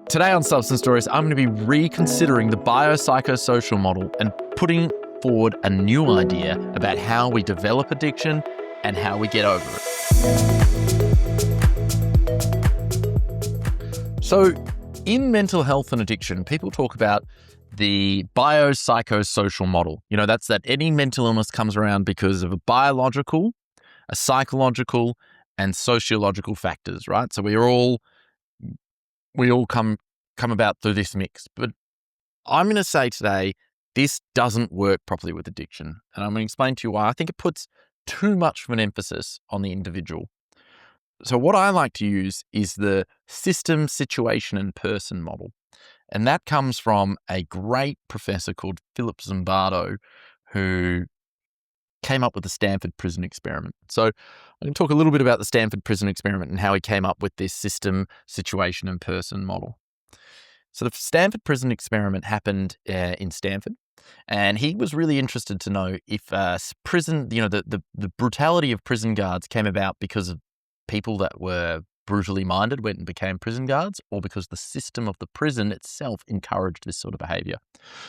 Today on Substance Stories, I'm going to be reconsidering the biopsychosocial model and putting forward a new idea about how we develop addiction and how we get over it. So, in mental health and addiction, people talk about the biopsychosocial model. You know, that's that any mental illness comes around because of a biological, a psychological, and sociological factors, right? So we all come about through this mix. But I'm going to say today, this doesn't work properly with addiction. And I'm going to explain to you why. I think it puts too much of an emphasis on the individual. So what I like to use is the system, situation, and person model. And that comes from a great professor called Philip Zimbardo, who came up with the Stanford prison experiment. So I'm going to talk a little bit about the Stanford prison experiment and how he came up with this system, situation, and person model. So the Stanford prison experiment happened in Stanford, and he was really interested to know if prison, the brutality of prison guards came about because of people that were brutally minded went and became prison guards, or because the system of the prison itself encouraged this sort of behavior.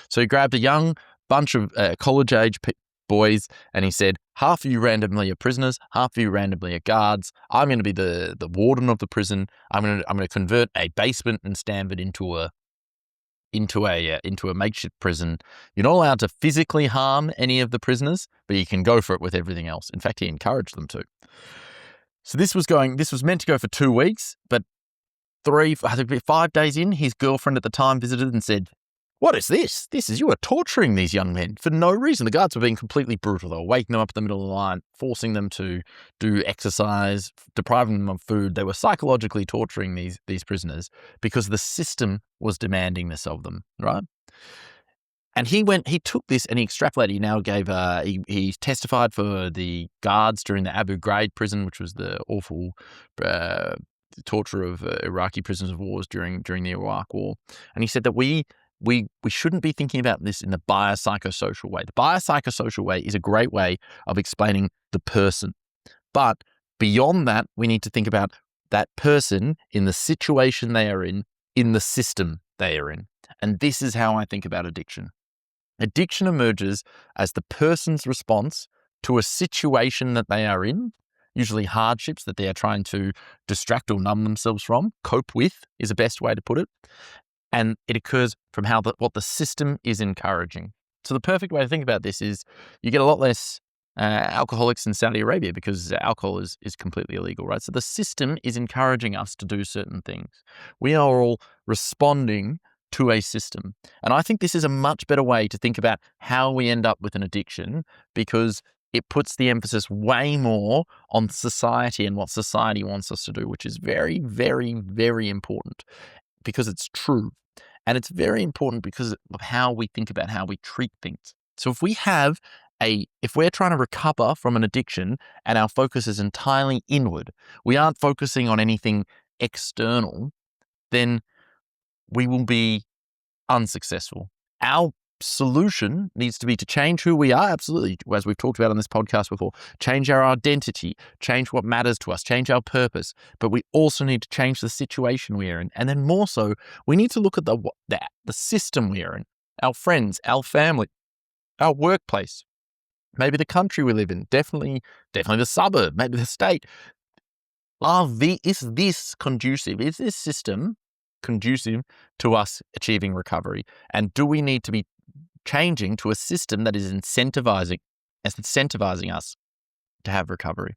So he grabbed a young bunch of college-age boys, and he said, half of you randomly are prisoners, half of you randomly are guards. I'm going to be the warden of the prison. I'm going to convert a basement in Stanford into a makeshift prison. You're not allowed to physically harm any of the prisoners, but you can go for it with everything else. In fact, he encouraged them to. So this was meant to go for 2 weeks, but 5 days in, his girlfriend at the time visited and said, "What is this? You are torturing these young men for no reason." The guards were being completely brutal. They were waking them up in the middle of the night, forcing them to do exercise, depriving them of food. They were psychologically torturing these prisoners because the system was demanding this of them, right? And he took this and he extrapolated. He now he testified for the guards during the Abu Ghraib prison, which was the awful torture of Iraqi prisoners of war during the Iraq War. And he said that we shouldn't be thinking about this in the biopsychosocial way. The biopsychosocial way is a great way of explaining the person. But beyond that, we need to think about that person in the situation they are in the system they are in. And this is how I think about addiction. Addiction emerges as the person's response to a situation that they are in, usually hardships that they are trying to distract or numb themselves from. Cope with is the best way to put it. And it occurs from what the system is encouraging. So the perfect way to think about this is you get a lot less alcoholics in Saudi Arabia because alcohol is completely illegal, right? So the system is encouraging us to do certain things. We are all responding to a system. And I think this is a much better way to think about how we end up with an addiction, because it puts the emphasis way more on society and what society wants us to do, which is very, very, very important because it's true. And it's very important because of how we think about how we treat things. So if we're trying to recover from an addiction and our focus is entirely inward, we aren't focusing on anything external, then we will be unsuccessful. Our solution needs to be to change who we are, absolutely, as we've talked about on this podcast before, change our identity, change what matters to us, change our purpose, but we also need to change the situation we are in. And then more so, we need to look at the system we are in, our friends, our family, our workplace, maybe the country we live in, definitely the suburb, maybe the state. Is this conducive? Is this system conducive to us achieving recovery? And do we need to be changing to a system that is incentivizing us to have recovery?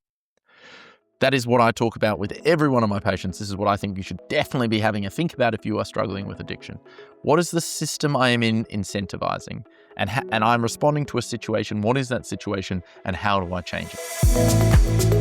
That is what I talk about with every one of my patients. This is what I think you should definitely be having a think about if you are struggling with addiction. What is the system I am in incentivizing? And I'm responding to a situation. What is that situation and how do I change it?